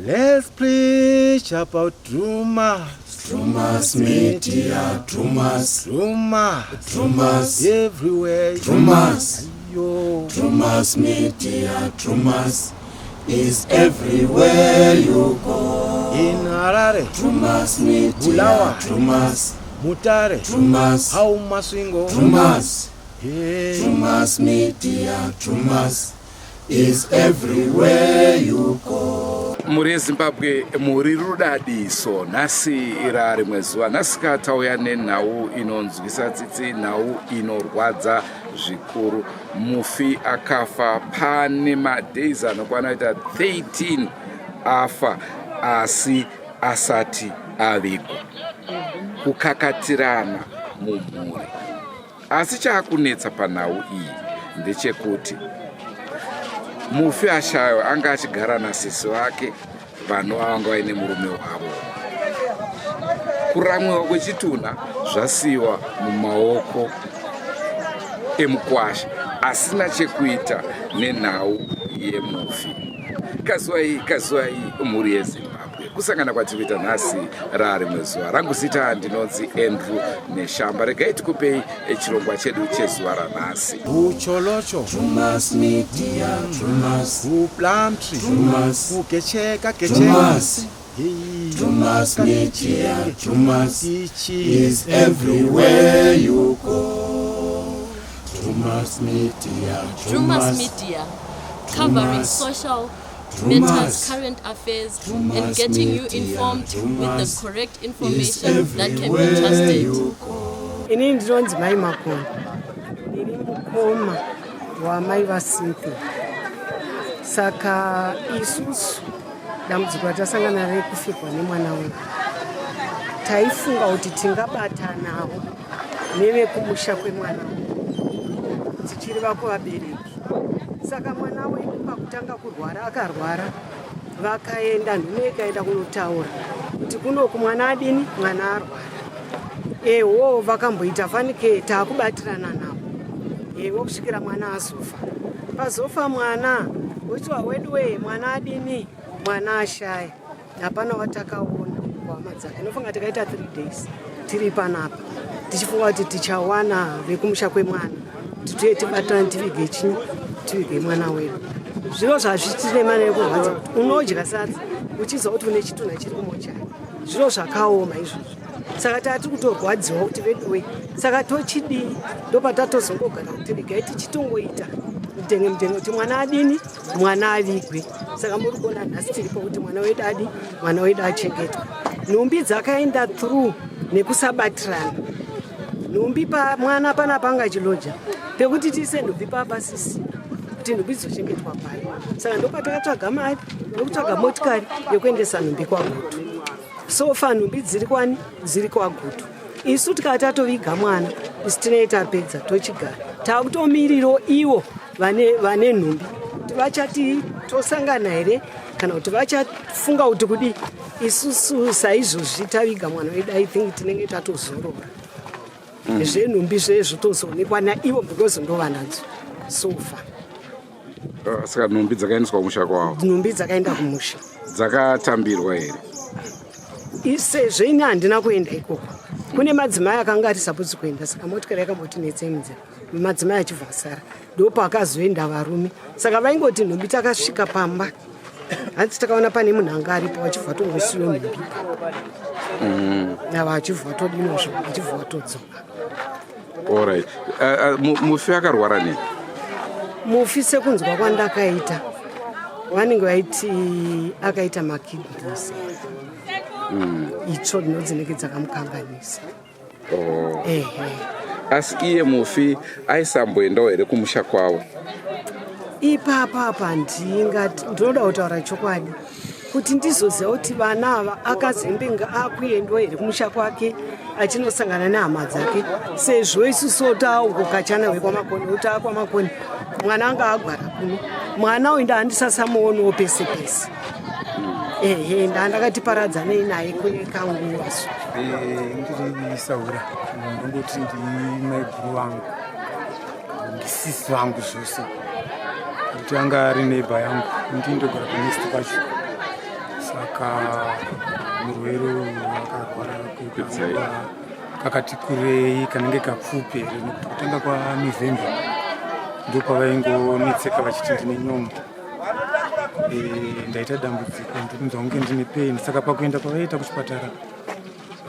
Let's preach about Trumas. Trumas media, Trumas, Trumas everywhere. Trumas, Yo. Trumas media, Trumas is everywhere you go. In Harare, Trumas media, Bulawayo, Trumas, Mutare, Trumas, Hau Masvingo, Trumas, yeah. Trumas media, Trumas is everywhere you go. Muri Zimbabwe muri rudadiso nhasi irari mwezuva nhasika tauya nenhau inonzwisa tsitsi, nhau inorwadza zvikuru. Mufi akafa pane madays anokwana kuita 13 afa asi asati avigwa, kukakatirana mumhuri. Asi chaakunetsa panhau iyi ndechekuti mufi ashayo anga achigara nasisi wake vanhu vanga vaine murume wavo. Kuramwiwa kwechitunha zvasiyiwa mumaoko emukwasha asina chekuita nenhau yemufi. Kazuva iyi mhuri yeZimbabwe kusangana kwatiri kuita nhasi rari mwezuva. Rangu zita ndinonzi Andrew Neshamba. Regai tikupei chirongwa chedu chezuva ranhasi. Ucholocho, Trumas media, Trumas, Plumtree, Trumas, Gecheka, Trumas, Trumas media, Trumas is everywhere you go. Trumas media, Trumas Media, covering social matters, current affairs, and getting you informed with the correct information that can be trusted. Ini ndinonzi Mai Makondo, ndiri mukoma wamai vaSinto. Saka isusu dambudziko ratasangana naro rekufikwa nemwana wedu, taifunga kuti tingabatanawo nevekumusha kwemwana wedu tichiri vakuvabereki. Saka mwana wedu pakutanga kurwara akarwara, vakaenda nhume ikaenda kunotaura kuti kunoku mwana adini, mwana arwara. Ewo vakamboita fanike taakubatirana navo. Ewo kusvikira mwana azofa. Pazofa mwana, wechwa wedu mwana adini, mwana ashaya. Hapana watakaona kuhama dzake. Inofunga tikaita 3 days tiri panapa tichifunga kuti tichawana vekumusha kwemwana, tituye tibatana tivige chinyi, tivige mwana wedu. Zviro zvazvitirema nekurwadza kuti unodya sadza uchiziva kuti une chitunha chiri kumochari. Zviro zvakaoma izvozvo. Saka tati kutorwadziwa kuti vedu saka tochidii ndopatatozongogara kuti regai tichitongoita mutenge kuti mwana adini, mwana avigwe. Saka muri kuona nhasi tiripo kuti mwana wedu adi, mwana wedu achengetwa. Nhumbi dzakaenda through nekusabatirana. Nhumbi pamwana panapanga chiloja pekuti tiise nhumbi papasisi kuti nhumbi dzochengetwa pari. Saka ndopatakatsvaga mari ndokutsvaga motikari yekuendesa nhumbi kwagutu. Sofa nhumbi dziri kwani, dziri kwagutu. Isu tikati tatoviga mwana, isu tinei tapedza tochigara. Takutomiriro ivo vane nhumbi kuti vachati tosangana here kana kuti vachafunga kuti kudi. Isusu saizvozvi taviga mwana wedu, I think tinenge tatozorora. Zvenhumbi zvezvo tozoonekwa naivo because ndova nadzo sofa. Saka nhumbi dzakaendeswa kumusha kwavo. Nhumbi dzakaenda kumusha. Dzakatambirwa here? Sezvo ini handina kuenda ikoko. Kune madzimai akanga atisapotsi kuenda, saka motikari yakambotinetsei munzira. Madzimai achivhasara ndopakazoenda varume. Saka vaingoti nhumbi takasvika pamba, hanzi takaona pane munhu anga aripo vachibva tongosiyo nhumbi. Nava achibva todinozvo, achibva todzoka. Alright. Mufi akarwara nei? Mufi sekunzwa kwandakaita vanenge vaiti akaita makidneys. Itsvo dzinodzinenge dzakamukanganisa. Asi iye mufi aisamboendawo here kumusha kwavo? Ipapa ndinoda kutaura chokwadi kuti ndizoziva kuti vana ava akazembenga akuendwa here kumusha kwake achinosangana nehama dzake. Sezvo isusu tauko kachana wekwamakoni utaakwamakoni mwana anga agwara kuno, mwana uyu ndahandisasamuonawo pese pese. Ndakati paradzanei naye kune kanguvaso. Ndiri Saura, ndongoti ndimeguru vangu, ndisisi vangu zvose. Kuti anga ari neighbor yangu, ndindogara panext pacho. saka murwere akarwara kakati kurei kanenge kapfupi here nekuti kutanga kwaNovemba ndokwavaingonetseka vachiti ndine nyombo. Ndaita dambudziko ndokunzwa kunge ndine pain, saka pakuenda kwavaita kuchipatara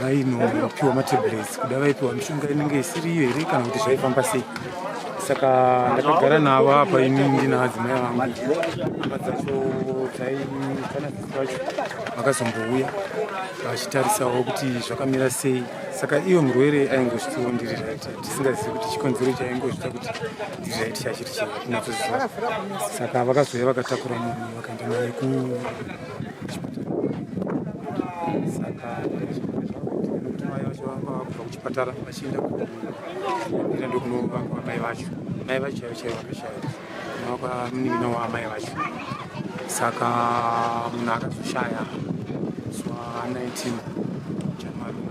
vainopiwa matablets kuda vaipiwa mishonga inenge isiriyo here kana kuti zvaifamba sei. Saka ndakagara navo apa ini ndina madzimai vangu, hama dzacho dzaifanazisi vacho vakazombouya vachitarisawo kuti zvakamira sei. Saka iwo murwere aingozvitiwo ndiri right, tisingazivi kuti chikonzero chaingozvita kuti ndiri right chachiri chinachoziva. Saka vakazouya vakatakura munhu vakaenda naye kuchipatara. Saka nekuti mai vacho vanga vakubva kuchipatara vachienda kuira ndokunovangwa mai vacho. Mai vacho chaivo chaivo vakashaya kunova munin'ina wamai vacho. Saka munhu akazoshaya zuva 19 January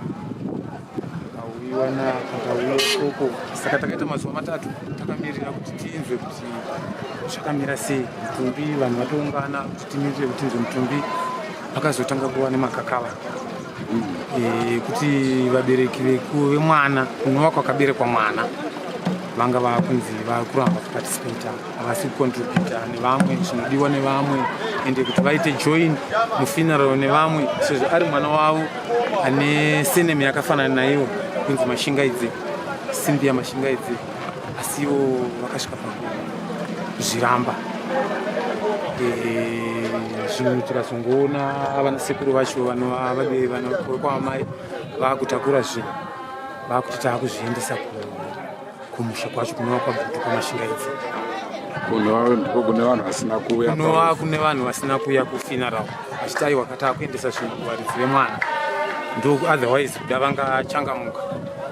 akauya ikoko. Saka takaita mazuva 3 takamirira kuti tinzwe kuti zvakamira sei mutumbi. Vanhu vatoungana kuti timirire kuti tinzwe mutumbi. Vakazotanga kuva nemakakava kuti vabereki vemwana kunova kwakaberekwa mwana vanga vakunzi vakuramba kuparticipata, havasi kucontributa nevamwe zvinodiwa nevamwe, ende kuti vaite join mufuneral nevamwe sezvo ari mwana wavo ane seneme yakafanana naivo kunzi Mashingaidze, simbi yaMashingaidze, asi ivo vakasvika pakuzviramba. Zvinhu tikazongoona vanasekuru vacho kwamai vakutakura zvinhu vakuti taakuzviendesa kumusha kwacho kunova kwabhutu kwaMashingaidze. Kune vanhu vasina kuuya, kunova kune vanhu vasina kuuya kufuneral vachiti aiwa katakuendesa zvinhu kuvaridzi vemwana ndo otherwise kuda vangachangamuka.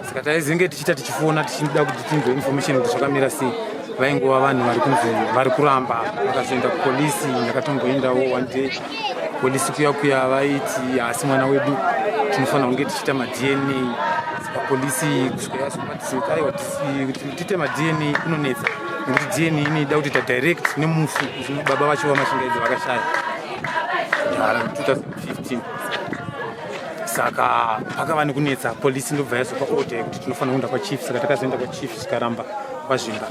Saka taizenge tichita tichifona tichida kuti tinzwe information kuti zvakamira sei. Vaingova vanhu vari kunzi vari kuramba. Vakazoenda kupolisi, ndakatomboendawo one day. Polisi kuya vaiti asi mwana wedu tinofanira kunge tichiita maDNA. Saka polisi kusvika yazobatisika aiwa kuti tiite maDNA kunonetsa nekuti DNA inoda kuti tadirect nemufu zvino baba vacho vaMashingaidze vakashaya 2015. Saka pakava nekunetsa, polisi ndobva yazopa order kuti tinofanira kuenda kwachief. Saka takazoenda kwachief zvikaramba kwazvimba,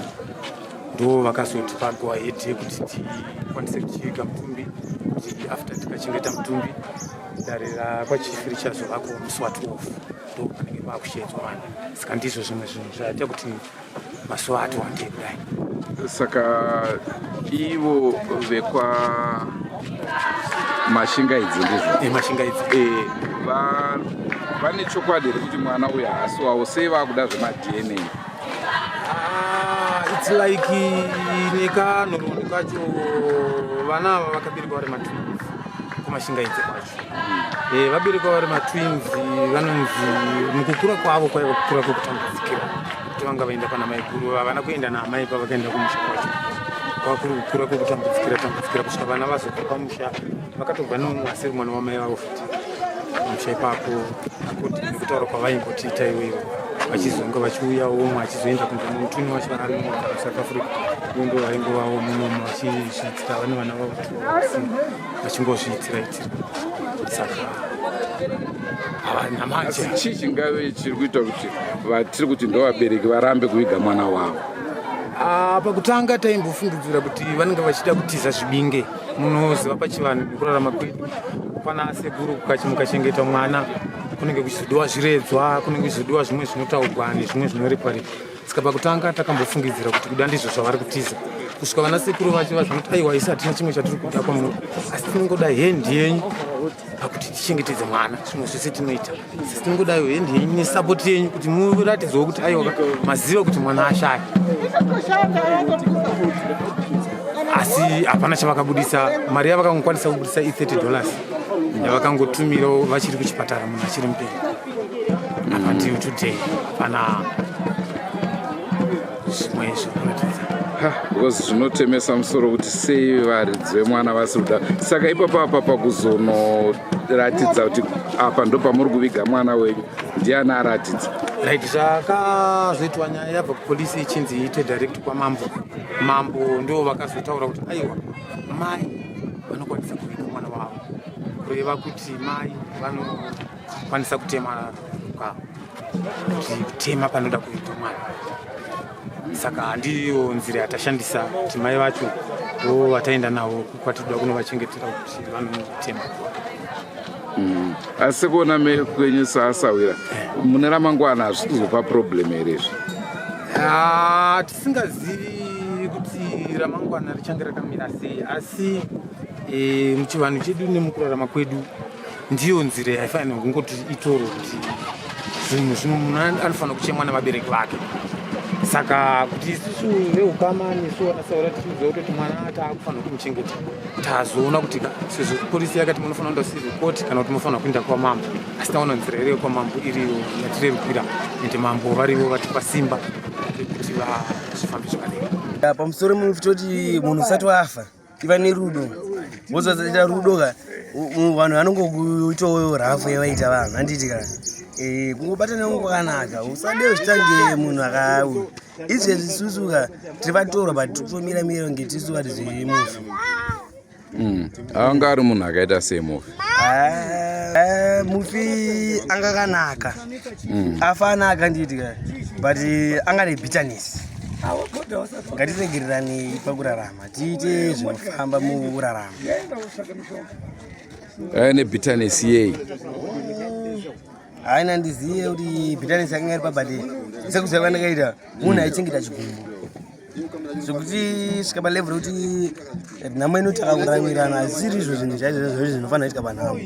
ndo vakazotipa go ahead kuti tikwanise kuchiviga mutumbi, kuti after tikachengeta mutumbi dare rakwachief richazovako musi wa12 ndo panenge pakushedzwa vanhu. Saka ndizvo zvimwe zvinhu zvaita kuti masuva atiwande kudai. Saka ivo vekwa Mashingaidze ndizvo Mashingaidze vane chokwadi here kuti mwana uyu haasi wavo, sei vakuda zvemaDNA? It's like nekanhoroondo kacho vana ava vakaberekwa vari matwins kuMashingaidze kwacho. Vaberekwa vari matwins vanonzi mukukura kwavo kwaiva kukura kwekutambudzikira kuti vanga vaenda pana mai guru, havana kuenda naamai pavakaenda kumusha kwacho. Kwakuri kukura kwekutambudzikira kusvika vana vazobva pamusha vakatobva nomumwe asiri mwana wamai vavo futi pamusha ipapo. Akuti nekutaura kwavaingotiita iwevo vachizonga vachiuyawo umwe achizoenda kunze mumutuni wacho ari muSouth Africa, ndo vaingovawo munomo vachizviitira vane vana vavo vachingozviitira. Saka asi chii chingave chiri kuita kuti vatiri kuti ndo vabereki varambe kuviga mwana wavo? Pakutanga taimbofungidzira kuti vanenge vachida kutiza zvibinge. Munoziva pachivanhu nekurarama kwedu pana sekuru mukachengeta mwana kunenge kuchizodiwa zviredzwa, kunenge kuchizodiwa zvimwe zvinotaurwa nezvimwe zvinorepwa. Saka pakutanga takambofungidzira kuti kuda ndizvo zvavari kutiza. Kusvika vana sekuru vacho vazvinoti aiwa isi hatina chimwe chatiri kuda kwamuno, asi tinongoda hendi yenyu pakuti tichengetedze mwana. Zvimwe zvese tinoita sisi tinongodayo hendi yenyu nesapoti yenyu kuti muratidzewo kuti aiwa maziva kuti mwana ashaya. Asi hapana chavakabudisa. Mari yavakangokwanisa kubudisa $30 yavakangotumirawo vachiri kuchipatara munhu achiri mupenyu. Until today hapana zvimwe zvinoratidza. Because zvinotemesa musoro kuti sei varidzi vemwana vasiri kuda. Saka ipapa pakuzonoratidza kuti apa ndo pamuri kuviga mwana wenyu, ndiani aratidza? Right, zvakazoitwa nyaya yabva kupolisi ichinzi iite direct kwamambo. Mambo ndo vakazotaura kuti aiwa mai vanokwanisa kuviga mwana wavo kureva kuti mai vanokwanisa kutema kutema panoda kuita mwana. Saka ndiyo nzira yatashandisa kuti mai vacho vo vataenda navo kwatidwa kunovachengetera kuti vanotema. Asi kuona kwenyu saasawira mune ramangwana hazvisi kupa problem here izvi? Tisingazivi kuti ramangwana richange rakamira sei, asi muchivanhu chedu nemukurarama kwedu ndiyo nzira yaifanira kungoti itorwe kuti zvinhu zvino munhu anofanira kuchemwa navabereki vake. Saka kuti isusu veukama nesu vanasaura tichiziva kuti mwana taakufanira kumuchengeta, tazoona kuti sezvo polisi yakati munofanira kuenda civil court kana kuti munofanira kuenda kwamambo, asi taona nzira iriyo kwamambo iriyo yatirerukira ende mambo varivo vatipa simba kuti zvifambe zvakanaka. Pamusoro mufitoti munhu usati wafa iva nerudo, wozoita rudo ka vanhu vanongokuitawo rafu yavaita vanhu handiti ka kungobatana kwakanaka, usade uchitange munhu akauya. Izvezvi isusu ka tiri vatorwa but titomira kunge tisu vati zvemufi. Anga ari munhu akaita sei mufi? Mufi anga kanaka, afa anaka nditi ka but anga nebitterness. Ngatiregererane pakurarama, tiite zvinofamba mukurarama. Aine bitterness yei? Haina ndizive kuti bitterness yakanga iri pabhati sekuziva kwandakaita munhu aichengeta chigumbu zvokuti svika palevel kuti nhamo inoti akakuramirana asiri izvo zvinhu zvaizvo zvinofanira kuitika panhamo.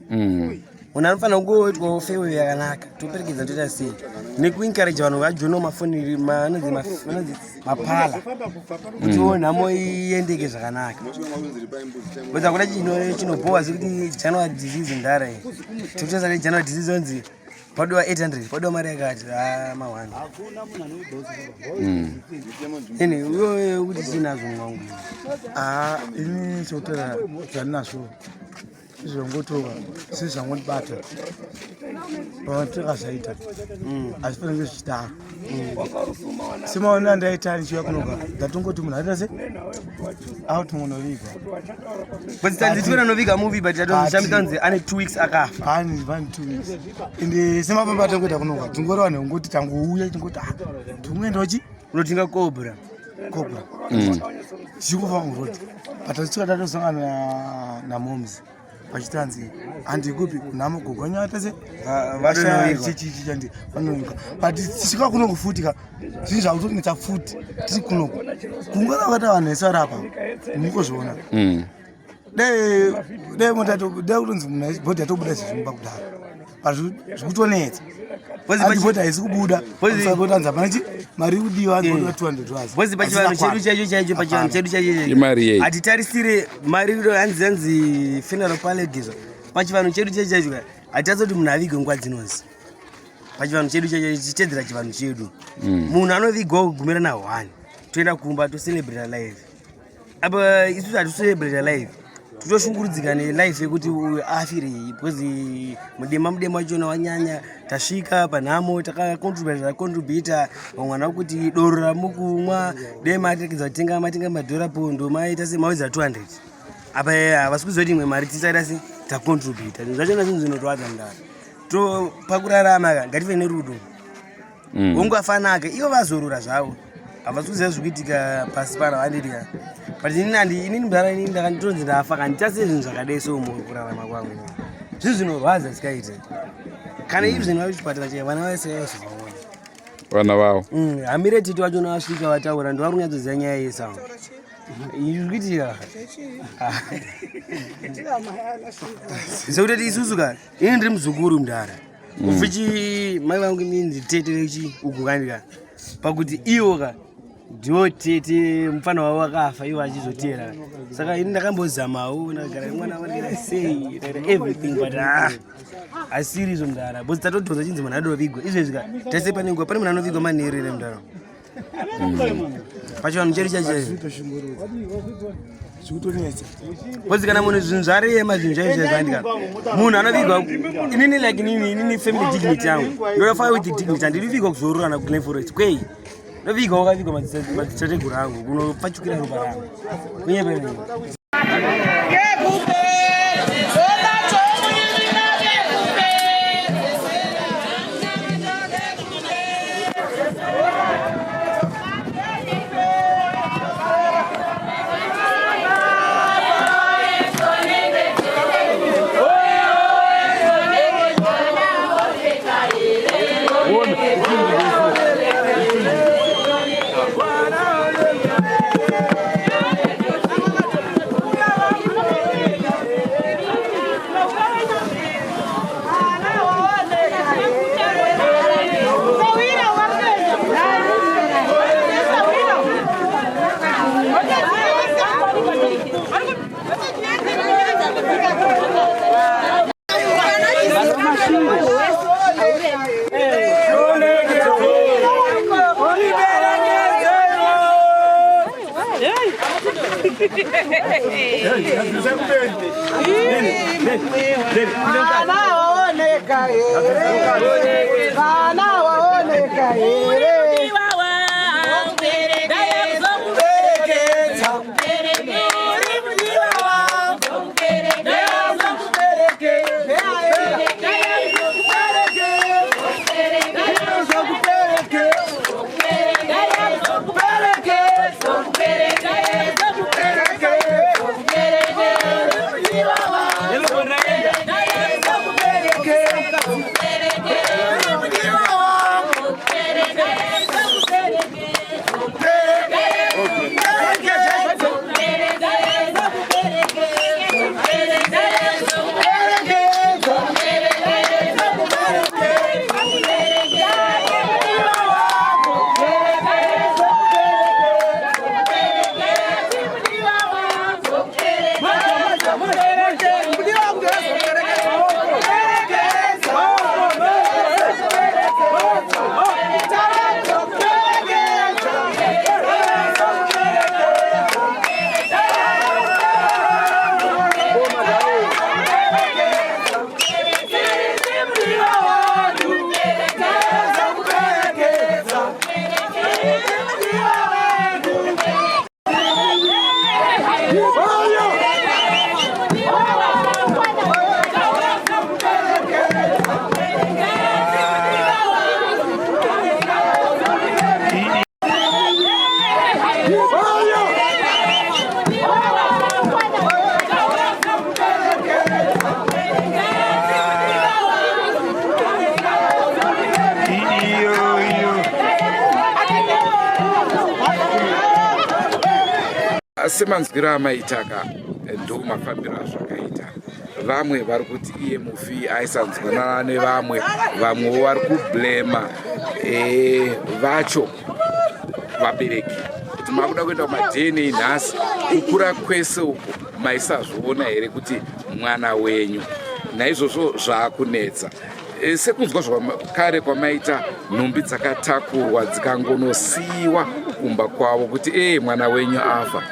Munhu anofanira kungoitwawo fewe yakanaka, toperekedza toita sei nekuencourage vanhu vajoinawo mafoni mapala kutiwo nhamo iendeke zvakanaka. Bcause akuda chinobowa sekuti January disease ndara iyi totesa kuti January disease onzi padiwa 800 padiwa mari yakati ma1 ini uyo kuti sinazvo mwangu ini chotera chanazvo izvongotoka sizvangondibata pamatikazaita asi panenge zvichitaro semaona ndaita ndichiuya kunoka ndatongoti munhu aita se auti munovigwa nditora noviga movie but atomshambikanzi ane 2 weeks akafa ani vani 2 weeks ende semapamba tangoita kunoka tingoreva neungoti tangouya tingoti tinguendachi unotinga cobra tichikufa murodi but tichika tatosangana namoms pachitanzi handikupi kunhamo gogonyata se vashaichichichandi vanoika but tichika kunoko futi ka zvinhu zvakutonetsa futi tiri kunoko kungora vakata vanhu esarapa mukozviona dei kutonzi munhu bhodhi atobuda zvezvimuba kudaro zvikutonetsa bhodhi haisi kubuda sakotanzi hapanachi mari kudiwa anziva 200 wazi bhozi pachivanhu chedu chaicho pachivanhu chedu chaicho imari yei hatitarisire mari hanzi funeral parade pachivanhu chedu chaicho hatitarisiri kuti munhu avigwe nguva dzinonzi pachivanhu chedu chaicho tichitedzera chivanhu chedu munhu anovigwawo kugumira na1 toenda kumba tocelebrate life apa isusu haticelebrate life totoshungurudzika nelife yekuti afirei because mudema wachona wanyanya tasvika panhamo takacontribita vamwana kuti doro ramukumwa dei matekedza kutenga madhora pondo maita semawedza 200 apa havasi kuzoti imwe mari tisaita se tacontribita zvachona zvinhu zvinotowadza mudaro to pakurarama ngative nerudo ungafanaka ivo vazorora zvavo havasi kuziva zvikuitika pasi pana vanditika but inini mudhara inini ndakanditonzi ndafa kanditase zvinhu zvakadai so mukurarama kwangu zvinhu zvinorwadza zikaite kana izvi zvinhu vachichipatara chaivo vana vese vaizvivaona vana vavo hamire titi vachona vasvika vataura ndivari kunyatsoziva nyaya yesango izvikuitika zokutoti isusu ka ini ndiri muzukuru mudhara ufichi mai vangu minzi teterechi uku kandika pakuti iwo ka ndiwo tete mufana wavo wakafa iwo achizotera saka ini ndakambozamawo ndakagara mwana wanira sei everything but asiri izvo mudhara bcause tatodhoza chinzi munhu adovigwa izvezvika tese pane nguva pane munhu anovigwa manheru ere mudhara pachivanhu chedu chaicho zvikutonetsa bcause kana munhu zvinhu zvarema zvinhu chaizvazvandika munhu anovigwa inini like inini family dignity yangu ndodafa with dignity handinivigwa kuzororana kuglen forest kwei ndoviga wakavigwa madzitateguru angu kunopfachukira ropa rangu kunyepe semanzwira amaitaka ndo mafambiro azvakaita. Vamwe vari kuti iye mufi aisanzwanana nevamwe, vamwewo vari kublema vacho vabereki kuti makuda kuenda kumadheni nhasi kukura kwese uko maisazviona here kuti mwana wenyu. Naizvozvo zvaakunetsa sekunzwa zvakare kwamaita nhumbi dzakatakurwa dzikangonosiyiwa kumba kwavo kuti mwana wenyu afa,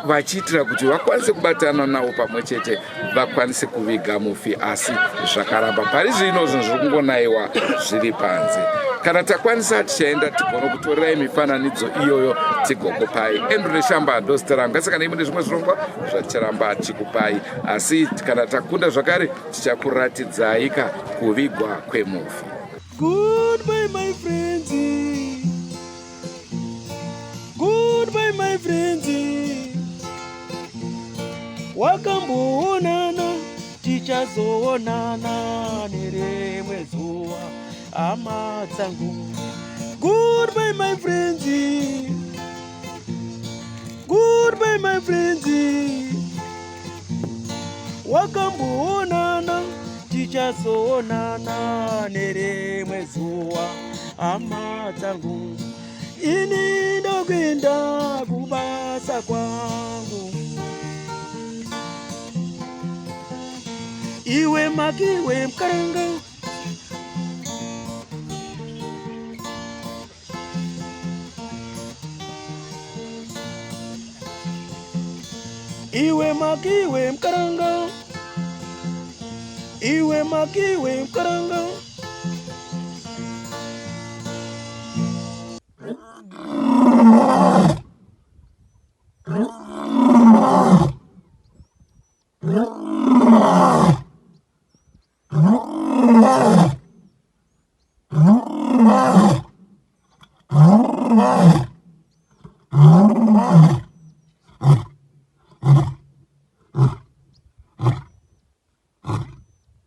vachiitira kuti vakwanise kubatana navo pamwe chete vakwanise kuviga mufi. Asi zvakaramba pari zvino zvinhu zviri kungonayiwa zviri panze. Kana takwanisa tichaenda tigona kutorerai mifananidzo iyoyo tigokupai. Andrew Neshambando zita rangu. Asi kana imune zvimwe zvirongwa zvaticharamba tichikupai, asi kana takunda zvakare tichakuratidzai kuvigwa kwemufi. Goodbye my friends, goodbye my friends, wakamboonana tichazoonana nerimwe zuva hama dzangu. Goodbye my friends, goodbye my friends, wakamboonana tichazoonana nerimwe zuva hama dzangu. Ini ndokwenda kubasa kwangu, iwe makiwe mkaranga, iwe makiwe mkaranga, iwe makiwe mkaranga.